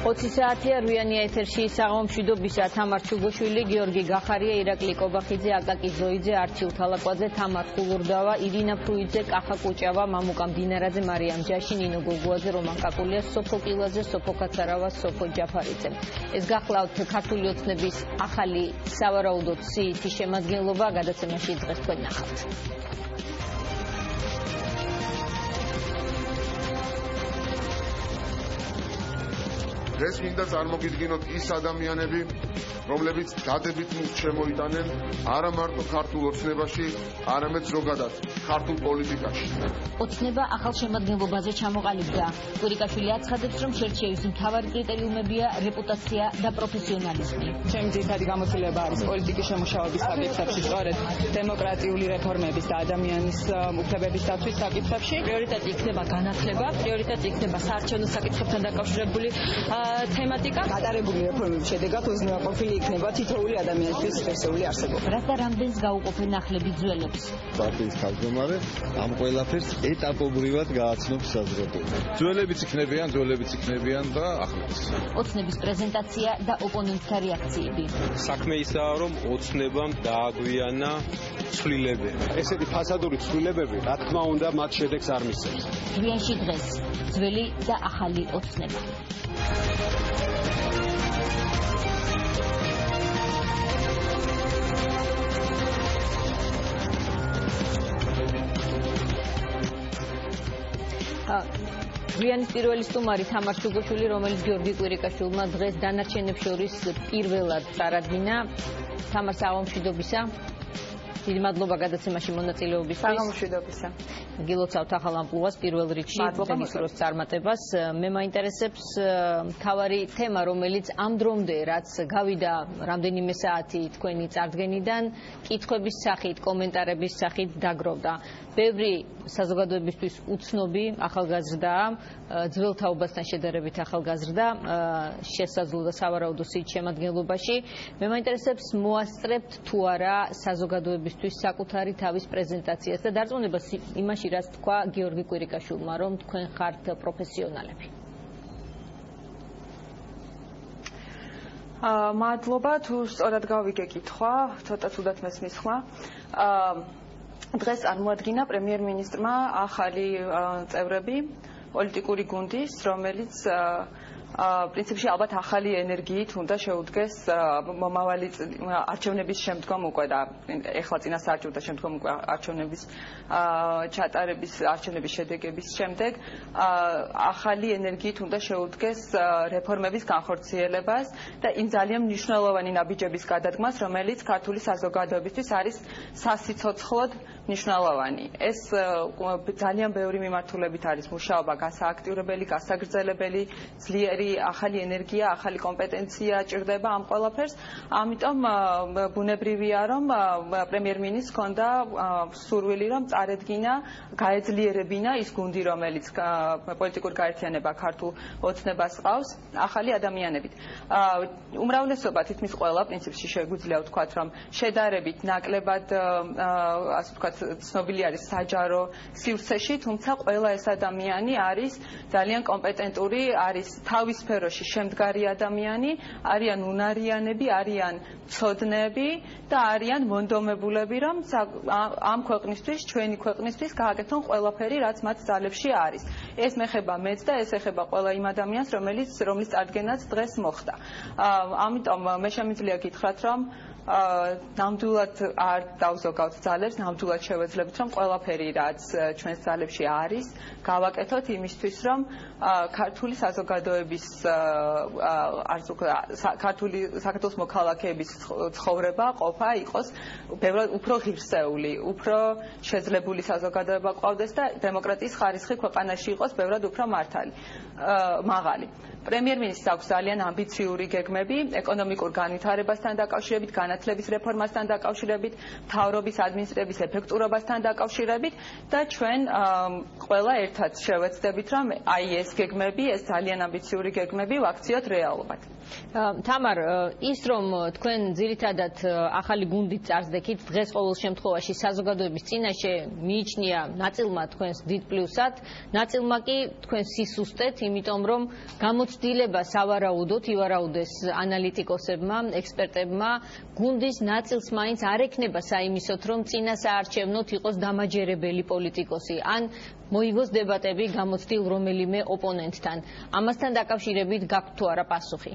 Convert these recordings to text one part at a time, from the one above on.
20 საათია რვიანი ეთერში საღამომშვიდობისა თამარ ჩუგოშვილი, გიორგი გახარია, ირაკლი კობახიძე, აკაკი ზოიძე, არჩილ თალაკვაძე, თამარ ხულურდავა, ირინა ფრუიძე, კახა კუჭავა, მამუკა მდინარაძე, მარიამ ჯაში, ნინო გოგუაძე, რომან კაკულია, სოფო კილაძე, სოფო კაცარავა, სოფო ჯაფარიძე. ეს გახლავთ ქართული ოცნების ახალი სავარაუდოდ სიითის შემადგენლობა, გადაცემაში დღეს თქვენ ნახავთ. დღეს მინდა წარმოგიდგინოთ ის ადამიანები, რომლებიც დადებით მუხტს შემოიტანენ არა მარტო ქართულ ოცნებაში, არამედ ზოგადად ქართულ პოლიტიკაში. ოცნება ახალ შემადგენლობაზე ჩამოყალიბდა. კვირიკაშვილი აცხადებს, რომ შერჩევის მთავარი კრიტერიუმებია რეპუტაცია და პროფესიონალიზმი. ჩემი ძირითადი გამოცდილება არის პოლიტიკის შემუშავების საკითხებში, სწორედ დემოკრატიული რეფორმების და ადამიანის უფლებების დაცვის საკითხებში. პრიორიტეტი იქნება განათლება, პრიორიტეტი იქნება საარჩევნო საკითხებთან დაკავშირებული თემატიკა. გატარებული რეფორმების შედეგად უზრუნველყოფილი იქნება თითოეული ადამიანისთვის ღირსეული არსებობა. რაც და რამდენს გაუყოფენ ახლები ძველებს. პარტიის თავმჯდომარე ამ ყველაფერს ეტაპობრივად გააცნობს საზოგადოება. ძველებიც იქნებიან და ახლაც. ოცნების პრეზენტაცია და ოპონენტთა რეაქციები. საქმე ისაა, რომ ოცნებამ დააგვიანა ცვლილებები. ესეთი ფასადური ცვლილებები, რა თქმა უნდა, მათ შედეგს არ მისცემს. რვიანში დღეს ძველი და ახალი ოცნება. რვიანის პირველი სტუმარი თამარ ჩუგოშვილი, რომელიც გიორგი კვირიკაშვილმა დღეს დანარჩენებს შორის პირველად წარადგინა. თამარ, საღამომშვიდობისა. დიდი მადლობა გადაცემაში მონაწილეობისთვის. საღამომშვიდობისა. გილოცავთ ახალ ამპლუას პირველ რიგში დაგისურვოს წარმატებას. მე მაინტერესებს მთავარი თემა, რომელიც ამ დრომდე, რაც გავიდა რამდენიმე საათი თქვენი წარდგენიდან, კითხვების სახით, კომენტარების სახით დაგროვდა. ბევრი საზოგადოებისთვის უცნობი ახალგაზრდა, ძველ თაობასთან შედარებით ახალგაზრდა, შესაძლო და სავარაუდო სიით შემადგენლობაში. მე მაინტერესებს, მოასწრებთ თუ არა საზოგადოებისთვის საკუთარი თავის პრეზენტაციას და დარწმუნებას იმაში, რაც თქვა გიორგი კვირიკაშვილმა, რომ თქვენ ხართ პროფესიონალები. მადლობა, თუ სწორად გავიგე კითხვა, ცოტა თუდად მესმის ხმა. დღეს წარმოადგინა პრემიერ-მინისტრმა ახალი წევრები პოლიტიკური გუნდის, რომელიც პრინციპში ალბათ ახალი ენერგიით უნდა შეუდგეს მომავალი არჩევნების შემდგომ უკვე და ეხლა წინასაარჩევნო და შემდგომ უკვე არჩევნების ჩატარების არჩევნების შედეგების შემდეგ ახალი ენერგიით უნდა შეუდგეს რეფორმების განხორციელებას და იმ ძალიან მნიშვნელოვანი ნაბიჯების გადადგმას, რომელიც ქართული საზოგადოებისთვის არის სასიცოცხლოდ მნიშვნელოვანი. ეს ძალიან ბევრი მიმართულებით არის მუშაობა გასააქტიურებელი, გასაგრძელებელი, ძლიერი ახალი ენერგია, ახალი კომპეტენცია ჭირდება ამ ყველაფერს. ამიტომ ბუნებრივია, რომ პრემიერ-მინისტრს ჰქონდა სურვილი, რომ წარედგინა, გაეძლიერებინა ის გუნდი, რომელიც პოლიტიკურ გაერთიანება ქართულ ოცნებას ყავს, ახალი ადამიანებით. უმრავლესობა, თითქმის ყველა პრინციპში შეგვიძლია ვთქვათ, რომ შედარებით ნაკლებად ასე ვთქვათ ცნობილი არის საჯარო სივრცეში, თუმცა ყველა ეს ადამიანი არის ძალიან კომპეტენტური, არის თავის სფეროში შემდგარი ადამიანი, არიან უნარიანები, არიან მცოდნეები და არიან მონდომებულები, რომ ამ ქვეყნისთვის, ჩვენი ქვეყნისთვის გააკეთონ ყველაფერი, რაც მათ ძალებში არის. ეს მეხება მეც და ეს ეხება ყველა იმ ადამიანს, რომლის წარდგენაც დღეს მოხდა. ამიტომ მე შემიძლია გითხრათ, რომ ნამდვილად არ დავზოგავთ ძალებს, ნამდვილად შევეძლებთ, რომ ყველაფერი, რაც ჩვენს ძალებში არის, გავაკეთოთ იმისთვის, რომ ქართული საზოგადოების ქართული საქართველოს მოქალაქეების ცხოვრება, ყოფა იყოს ბევრად უფრო ღირსეული, უფრო შეძლებული საზოგადოება ყავდეს და დემოკრატიის ხარისხი ქვეყანაში იყოს ბევრად უფრო მაღალი. პრემიერ-მინისტრს აქვს ძალიან ამბიციური გეგმები ეკონომიკურ განვითარებასთან დაკავშირებით, განათლების რეფორმასთან დაკავშირებით, მთავრობის ადმინისტრების ეფექტურობასთან დაკავშირებით და ჩვენ ყველა ერთად შევეცდებით, რომ აი ეს გეგმები, ეს ძალიან ამბიციური გეგმები ვაქციოთ რეალობად. თამარ, ის რომ თქვენ ძირითადად ახალი გუნდით წარსდექით, დღეს ყოველ შემთხვევაში საზოგადოების წინაშე მიიჩნია ნაწილმა თქვენს დიდ პლუსად, ნაწილმა კი თქვენ სისუსტეთ, იმიტომ რომ გამოცდილება სავარაუდოდ ივარაუდეს ანალიტიკოსებმა, ექსპერტებმა, გუნდის ნაწილს მაინც არ ექნება საიმისოთ, რომ წინა საარჩევნოთ იყოს დამაჯერებელი პოლიტიკოსი, ან მოიგოს დებატები გამოცდილ რომელიმე ოპონენტთან. ამასთან დაკავშირებით გაქვთ თუ არა პასუხი?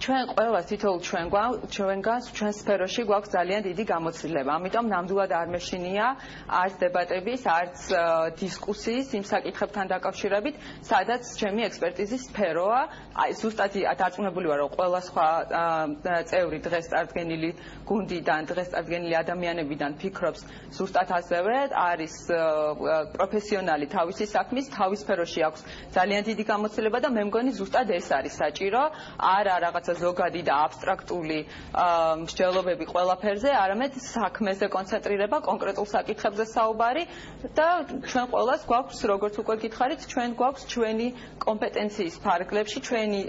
ჩვენ ყველას თითოეულ ჩვენგანს ჩვენ სფეროში გვაქვს ძალიან დიდი გამოცდილება. ამიტომ ნამდვილად არ მეშინია არც დებატების, არც დისკუსიის იმ საკითხებთან დაკავშირებით, სადაც ჩემი ექსპერტიზის სფეროა. აი ზუსტად დარწმუნებული ვარ, რომ ყველა სხვა წევრი დღეს წარდგენილი გუნდიდან, დღეს წარდგენილი ადამიანებიდან ფიქრობს ზუსტად ასევე, არის პროფესიონალი თავისი საქმის, თავის სფეროში აქვს ძალიან დიდი გამოცდილება და მე მგონი ზუსტად ეს არის საჭირო, არა რაღაცა ზოგადი და აბსტრაქტული მსჯელობები ყველაფერზე, არამედ საქმეზე კონცენტრირება, კონკრეტულ საკითხებზე საუბარი და ჩვენ ყველას გვაქვს, როგორც უკვე გითხარით, ჩვენ გვაქვს ჩვენი კომპეტენციის ფარგლებში, ჩვენი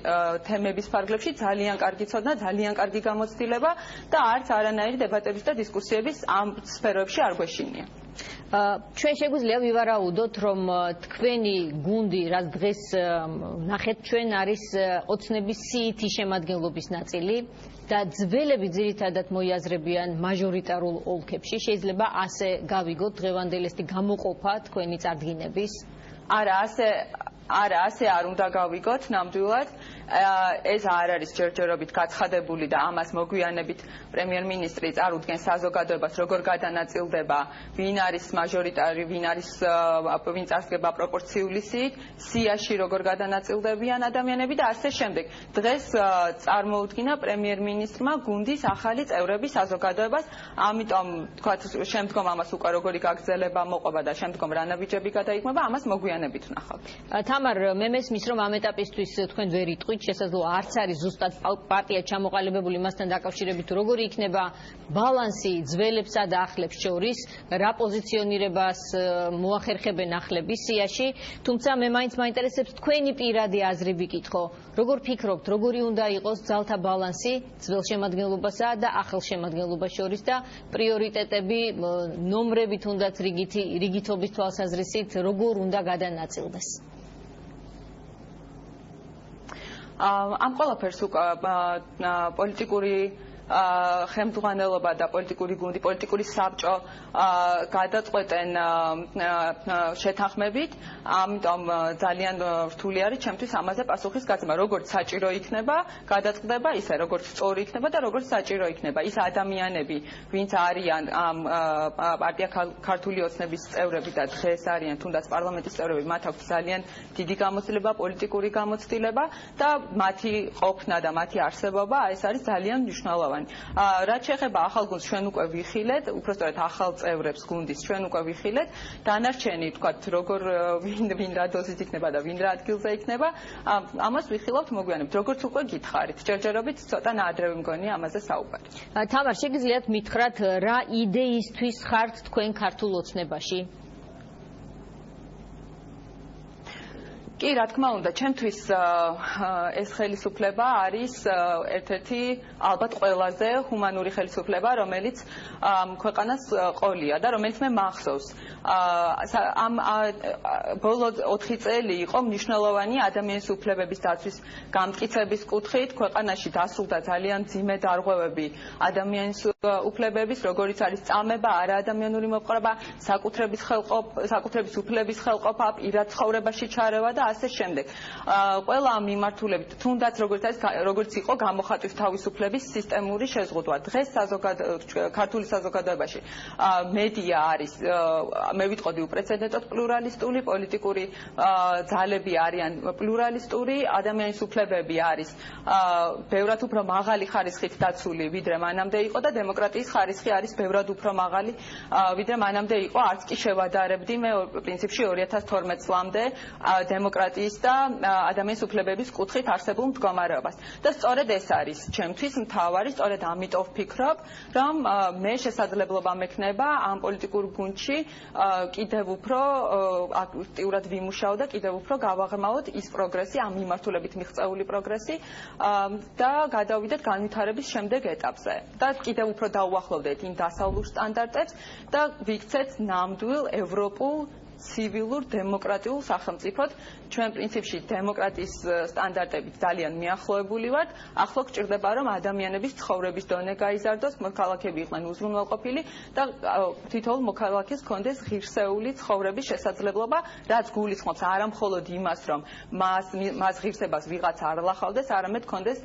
თემების ფარგლებში ძალიან კარგი ცოდნა, ძალიან კარგი გამოცდილება და არც არანაირი დებატების და დისკუსიების ამ სფეროებში არ გვეშინია. ჩვენ შეგვიძლია ვივარაუდოთ, რომ თქვენი გუნდი, რაც დღეს ნახეთ ჩვენ, არის ოცნების სიითი შემადგენლობის ნაწილი და ძველები ძირითადად მოიაზრებიან მაჟორიტარულ ოლქებში. შეიძლება ასე გავიგოთ დღევანდელესი გამოყოფა თქვენი წარდგინების? არა, ასე არ უნდა გავიგოთ ნამდვილად. ეს არ არის ჯერჯერობით გაცხადებული და ამას მოგვიანებით პრემიერ-მინისტრი წარუდგენს საზოგადოებას, როგორ გადანაწილდება, ვინ არის მაჟორიტარი, ვინ წარსდგება პროპორციული სიით, სიაში როგორ გადანაწილდებიან ადამიანები და ასე შემდეგ. დღეს წარმოუდგინა პრემიერ-მინისტრმა გუნდის ახალი წევრები საზოგადოებას, ამიტომ თქვათ შემდგომ ამას უკვე როგორი გაგრძელება მოყვება და შემდგომ რა ნაბიჯები გადაიქმნება, ამას მოგვიანებით ვნახავთ. თამარ, მე მესმის, რომ ამ ეტაპისთვის თქვენ ვერ იტყვით, შესაძლოა არც არის ზუსტად პარტია ჩამოყალიბებული მასთან დაკავშირებით, როგორი იქნება ბალანსი ძველებსა და ახლებს შორის, რა პოზიციონირებას მოახერხებენ ახლების სიაში, თუმცა მე მაინც მაინტერესებს თქვენი პირადი აზრი ვიკითხო. როგორ ფიქრობთ, როგორი უნდა იყოს ძალთა ბალანსი ძველ შემადგენლობასა და ახალ შემადგენლობას შორის და პრიორიტეტები, ნომრები თუნდაც რიგითობის თვალსაზრისით როგორ უნდა გადანაწილდეს? ამ ყველაფერს პოლიტიკური ხელმძღვანელობა და პოლიტიკური გუნდი, პოლიტიკური საბჭო გადაწყვეტენ შეთანხმებით, ამიტომ ძალიან რთული არის ჩემთვის ამაზე პასუხის გაცემა, როგორც საჭირო იქნება, გადაწყდება, ისე როგორც სწორი იქნება და როგორც საჭირო იქნება. ის ადამიანები, ვინც არიან ამ პარტია ქართული ოცნების წევრები და დღეს არიან თუნდაც პარლამენტის წევრები, მათ აქვს ძალიან დიდი გამოცდილება, პოლიტიკური გამოცდილება და მათი ყოფნა და მათი არსებობა ეს არის ძალიან მნიშვნელოვანი. რაც შეეხება ახალ გუნდს, ჩვენ უკვე ვიხილეთ, უბრალოდ ახალ წევრებს გუნდის ჩვენ უკვე ვიხილეთ. დანარჩენი, თქვათ, როგორ ვინ რა დოზით იქნება და ვინ რა ადგილზე იქნება, ამას ვიხილავთ მოგვიანებით. როგორც უკვე გითხარით, ჯერჯერობით ცოტა ნაადრევი მგონია ამაზე საუბარი. თამარ, შეგიძლიათ მითხრათ, რა იდეისთვის ხართ თქვენ ქართულ ოცნებაში? კი, რა თქმა უნდა, ჩემთვის ეს ხელისუფლება არის ერთ-ერთი ალბათ ყველაზე ჰუმანური ხელისუფლება, რომელიც ქვეყანას ყოლია და რომელიც მე მახსოვს. ამ ბოლო 4 წელი იყო მნიშვნელოვანი ადამიანის უფლებების დაცვის გამტკიცების კუთხით, ქვეყანაში დასრულდა ძალიან მძიმე დარღვევები ადამიანის უფლებების, როგორიც არის წამება, არაადამიანური მოპყრობა, საკუთრების უფლების ხელყოფა, პირად ცხოვრებაში ჩარევა და ასე შემდეგ. ყველა ამ მიმართულებით, თუნდაც როგორც იყო გამოხატვის თავისუფლების სისტემური შეზღუდვა. დღეს ქართული საზოგადოებაში მედია არის, მე ვიტყოდი, უპრეცედენტოდ პლურალისტური, პოლიტიკური ძალები არიან პლურალისტური, ადამიანის უფლებები არის ბევრად უფრო მაღალი ხარისხით დაცული, ვიდრე მანამდე იყო და დემოკრატიის ხარისხი არის ბევრად უფრო მაღალი, ვიდრე მანამდე იყო. არც კი შევადარებდი მე პრინციპში 2012 წლამდე დემოკრატიის დემოკრატიის და ადამიანის უფლებების კუთხით არსებულ მდგომარეობას. და სწორედ ეს არის ჩემთვის მთავარი, სწორედ ამიტომ ვფიქრობ, რომ მე შესაძლებლობა მექნება ამ პოლიტიკურ გუნდში კიდევ უფრო აქტიურად ვიმუშაო და კიდევ უფრო გავაღრმავოთ ის პროგრესი, ამ მიმართულებით მიღწეული პროგრესი და გადავიდეთ განვითარების შემდეგ ეტაპზე. და კიდევ უფრო დაუახლოვდეთ იმ დასავლურ სტანდარტებს და ვიქცეთ ნამდვილ ევროპულ civilur დემოკრატიულ სახელმწიფოდ. ჩვენ პრინციპში დემოკრატიის სტანდარტებით ძალიან მიახლოებული ვართ. ახლა გვჭირდება რომ ადამიანების ცხოვრების დონე გაიზარდოს, მოქალაქეები იყვნენ უზრუნველყოფილი და თითოეულ მოქალაქეს ჰქონდეს ღირსეული ცხოვრების შესაძლებლობა, რაც გულისხმობს არა მხოლოდ იმას, რომ მას ღირსებას ვიღაც არ ლახავდეს, არამედ ჰქონდეს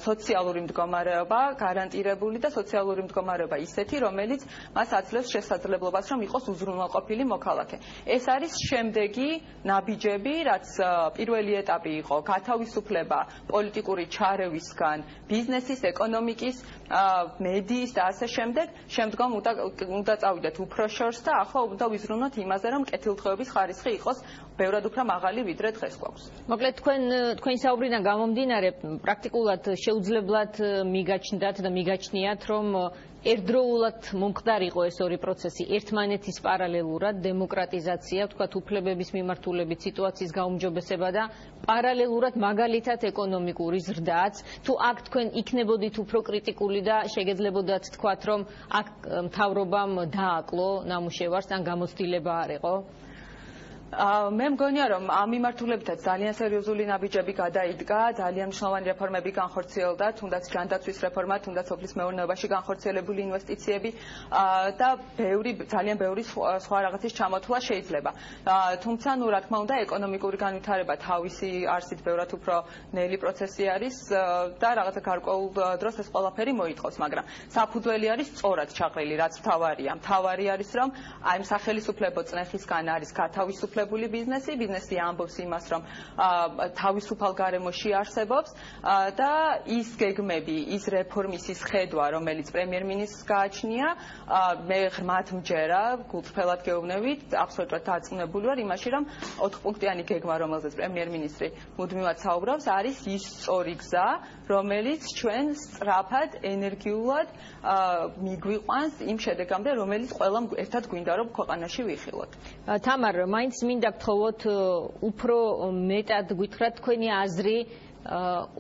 სოციალური მდგომარეობა გარანტირებული და სოციალური მდგომარეობა ისეთი, რომელიც მას აძლევს შესაძლებლობას, რომ იყოს უზრუნველყოფილი მოქალაქე. ეს არის შემდეგი ნაბიჯები, რაც პირველი ეტაპი იყო გათავისუფლება პოლიტიკური ჩარევისგან, ბიზნესის, ეკონომიკის, მედიის და ასე შემდეგ. შემდგომ უნდა წავიდეთ უფრო შორს და ახლა უნდა ვიზრუნოთ იმაზე, რომ კეთილდღეობის ხარისხი იყოს ბევრად უფრო მაღალი, ვიდრე დღეს გვაქვს. მოკლედ თქვენი საუბრიდან გამომდინარე, პრაქტიკულად შეუძლებლად მიგაჩნდათ და მიგაჩნიათ, რომ ერთდროულად მომხდარიყო ეს ორი პროცესი ერთმანეთის პარალელურად დემოკრატიზაცია, თქვათ უფლებების მიმართულებით სიტუაციის გაუმჯობესება და პარალელურად მაგალითად ეკონომიკური ზრდაც. თუ აქ თქვენ იქნებოდით უფრო კრიტიკული და შეგეძლებოდათ თქვათ, რომ აქ მთავრობამ დააკლო ნამუშევარს ან გამოცდილება არ იყო? მე მგონია რომ ამ მიმართულებითაც ძალიან სერიოზული ნაბიჯები გადაიდგა, ძალიან მნიშვნელოვანი რეფორმები განხორციელდა, თუნდაც ჯანდაცვის რეფორმა, თუნდაც სოფლის მეურნეობაში განხორციელებული ინვესტიციები და ძალიან ბევრი სხვა რაღაცის ჩამოთვლა შეიძლება. თუმცა, რა თქმა უნდა, ეკონომიკური განვითარება თავისი არსით ბევრად უფრო ნელი პროცესი არის და რაღაცა გარკვეულ დროს ეს ყველაფერი მოითხოვს, მაგრამ საფუძველი არის სწორად ჩაყრილი, რაც მთავარია. მთავარი არის, რომ აი სახელისუფლებო წნეხისგან არის გათავისუფლებული ბიზნესი ამბობს იმას, რომ თავისუფალ გარემოში არსებობს და ის გეგმები, ის რეფორმის ის ხედვა, რომელიც პრემიერ-მინისტრს გააჩნია, მე ღრმად მჯერა, გულწრფელად გეუბნებით, აბსოლუტურად დარწმუნებული ვარ იმაში, რომ 4 პუნქტიანი გეგმა, რომელზეც პრემიერ-მინისტრი მუდმივად საუბრობს, არის ის სწორი გზა, რომელიც ჩვენ სწრაფად, ენერგიულად მიგვიყვანს იმ შედეგამდე, რომელიც ყველამ ერთად გვინდა, რომ ქვეყანაში ვიხილოთ. თამარ, მაინც მინდა გთხოვოთ უფრო მეტად გითხრათ თქვენი აზრი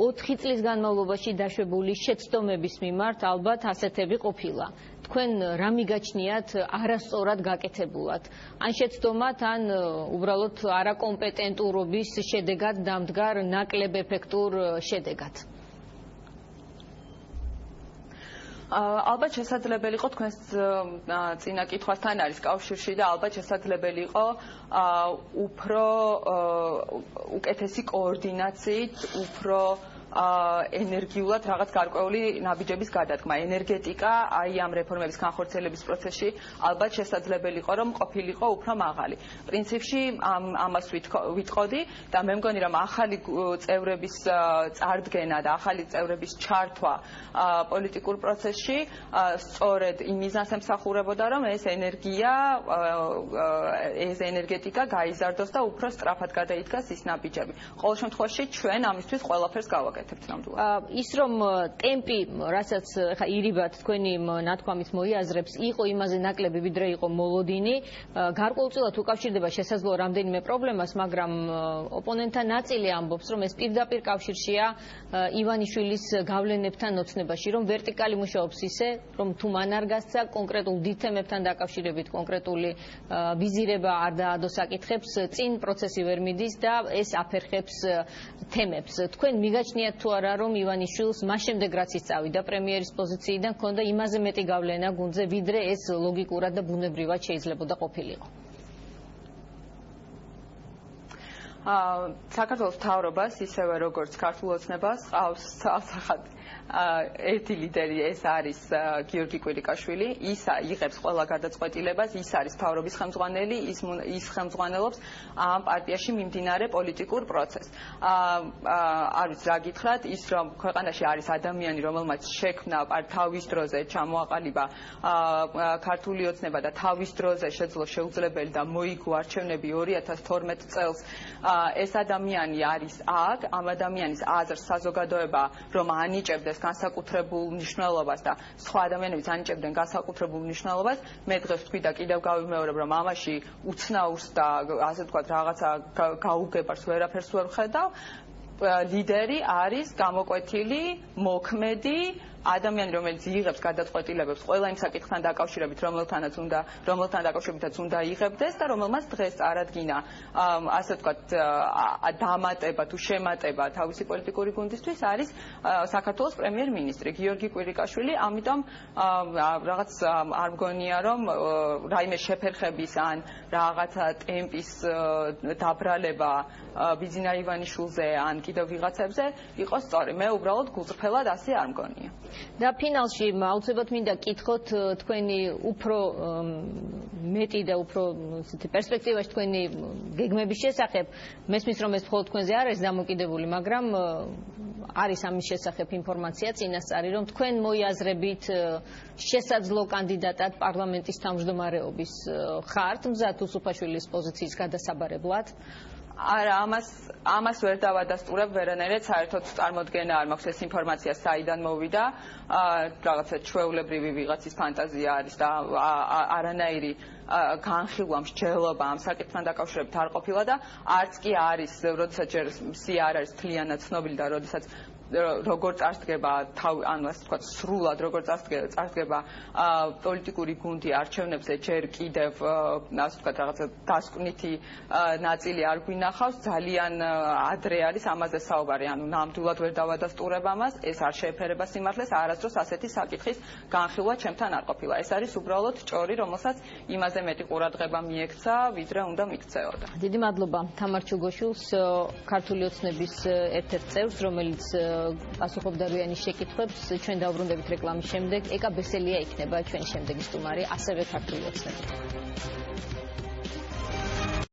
4 წლის განმავლობაში დაშვებული შეცდომების მიმართ, ალბათ ასეთები ყოფილა. თქვენ რა მიგაჩნიათ არასწორად გაკეთებულად? ან შეცდომათ, ან უბრალოდ არაკომპეტენტურობის შედეგად დამდგარ ნაკლებ ეფექტურ შედეგად? ალბათ შესაძლებელი იყო თქვენს წინა კითხვასთან არის კავშირში და ალბათ შესაძლებელი იყო უფრო უკეთესი კოორდინაციით, უფრო ენერგიულად რაღაც გარკვეული ნაბიჯების გადადგმა. ენერგეტიკა აი ამ რეფორმების განხორციელების პროცესში ალბათ შესაძლებელი იყო რომ ყოფილიყო უფრო მაღალი. პრინციპში ამას ვიტყოდი და მე მგონი რომ ახალი წევრების წარდგენა და ახალი წევრების ჩართვა პოლიტიკურ პროცესში სწორედ იმ მიზანს ემსახურებოდა რომ ეს ენერგეტიკა გაიზარდოს და უფრო სწრაფად გადაიდგას ის ნაბიჯები. ყოველ შემთხვევაში ჩვენ ამისთვის ყველაფერს გავაკეთებთ. ის რომ ტემპი, რასაც ხა ირიბად თქვენი ნათქვამით მოიაზრებს, იყო იმაზე ნაკლები, ვიდრე იყო მოლოდინი, გარკვეულწილად უკავშირდება შესაძლოა რამდენიმე პრობლემას, მაგრამ ოპონენტთა ნაწილი ამბობს, რომ ეს პირდაპირ კავშირშია ივანიშვილის გავლენებთან ოცნებაში, რომ ვერტიკალი მუშაობს ისე, რომ თუ მან არ გასცა კონკრეტულ დიდ თემებთან დაკავშირებით კონკრეტული ვიზირება არ დაადო საკითხებს, წინ პროცესი ვერ მიდის და ეს აფერხებს თემებს. თქვენ მიგაჩნიათ თუ არა, რომ ივანიშვილს მას შემდეგ რაც ის წავიდა პრემიერის პოზიციიდან, ჰქონდა იმაზე მეტი გავლენა გუნდზე, ვიდრე ეს ლოგიკურად და ბუნებრივად შეიძლებოდა ყოფილიყო? საქართველოს მთავრობას, ისევე როგორც ქართულ ოცნებას, ყავს ერთი ლიდერი ეს არის გიორგი კვირიკაშვილი, ის იღებს ყველა გადაწყვეტილებას, ის არის მთავრობის ხელმძღვანელი, ის ხელმძღვანელობს ამ პარტიაში მიმდინარე პოლიტიკურ პროცესს. არ ვიცი რა გითხრათ, ის რომ ქვეყანაში არის ადამიანი, რომელმაც შექმნა თავის დროზე ჩამოაყალიბა ქართული ოცნება და თავის დროზე შეძლო შეუძლებელი და მოიგო არჩევნები 2012 წელს, ეს ადამიანი არის აქ, ამ ადამიანის აზრს საზოგადოება რომ ანიჭებდეს განსაკუთრებულ მნიშვნელობას და სხვა ადამიანებიც ანიჭებდნენ განსაკუთრებულ მნიშვნელობას, მე დღეს ვთქვი და კიდევ გავიმეორებ, რომ ამაში უცნაურს და ასე ვთქვათ რაღაცა გაუგებარს ვერაფერს ვერ ვხედავ. ლიდერი არის გამოკვეთილი, მოქმედი ადამიანი, რომელიც იღებს გადაწყვეტილებებს ყველა იმ საკითხთან დაკავშირებით, რომელთანაც უნდა იღებდეს და რომელმაც დღეს წარადგინა, ასე ვთქვათ, დამატება თუ შემატება თავისი პოლიტიკური გუნდისთვის არის საქართველოს პრემიერ-მინისტრი გიორგი კვირიკაშვილი, ამიტომ რაღაც არ მგონია, რომ რაიმე შეფერხების ან რაღაცა ტემპის დაბრალება ბიძინა ივანიშვილზე ან კიდევ ვიღაცებზე იყოს სწორი. მე უბრალოდ გულწრფელად ასე არ მგონია. და ფინალში აუცილებლად მინდა კითხოთ თქვენი უფრო მეტი და უფრო პერსპექტივაში თქვენი გეგმების შესახებ. მესმის რომ ეს მხოლოდ თქვენზე არ არის დამოკიდებული, მაგრამ არის ამის შესახებ ინფორმაცია წინასწარი, რომ თქვენ მოიაზრებით შესაძლო კანდიდატად პარლამენტის თავმჯდომარეობის ხართ მზად უსუფაშვილის პოზიციის გადასაბარებლად? არა, ამას ვერ დავადასტურებ ვერანაირად, საერთოდ წარმოდგენა არ მაქვს ეს ინფორმაცია საიდან მოვიდა, რაღაცა ჩვეულებრივი ვიღაცის ფანტაზია არის და არანაირი განხილვა, მსჯელობა ამ საკითხთან დაკავშირებით არ ყოფილა და არც კი არის, როდესაც ჯერ სია არ არის თლიანად ცნობილი და როდესაც როგორ წარსდგება ანუ ასე ვთქვათ, სრულად როგორ წარსდგება პოლიტიკური გუნდი არჩევნებზე ჯერ კიდევ ასე ვთქვათ, რაღაცა დასკვნითი ნაწილი არ გვინახავს, ძალიან ადრე არის ამაზე საუბარი, ანუ ნამდვილად ვერ დავადასტურებ ამას, ეს არ შეეფერება სიმართლეს, არასდროს ასეთი საკითხის განხილვა ჩემთან არ ყოფილა. ეს არის უბრალოდ ჭორი, რომელსაც იმაზე მეტი ყურადღება მიექცა, ვიდრე უნდა მიქცეოდა. დიდი მადლობა თამარ ჩუგოშვილს, ქართული ოცნების ერთ-ერთ წევრს, რომელიც პასუხობდა როიანის შეკითხვებს. ჩვენ დავბრუნდებით რეკლამის შემდეგ. ეკა ბესელია იქნება ჩვენი შემდეგი სტუმარი, ასევე ქართული ოცნები.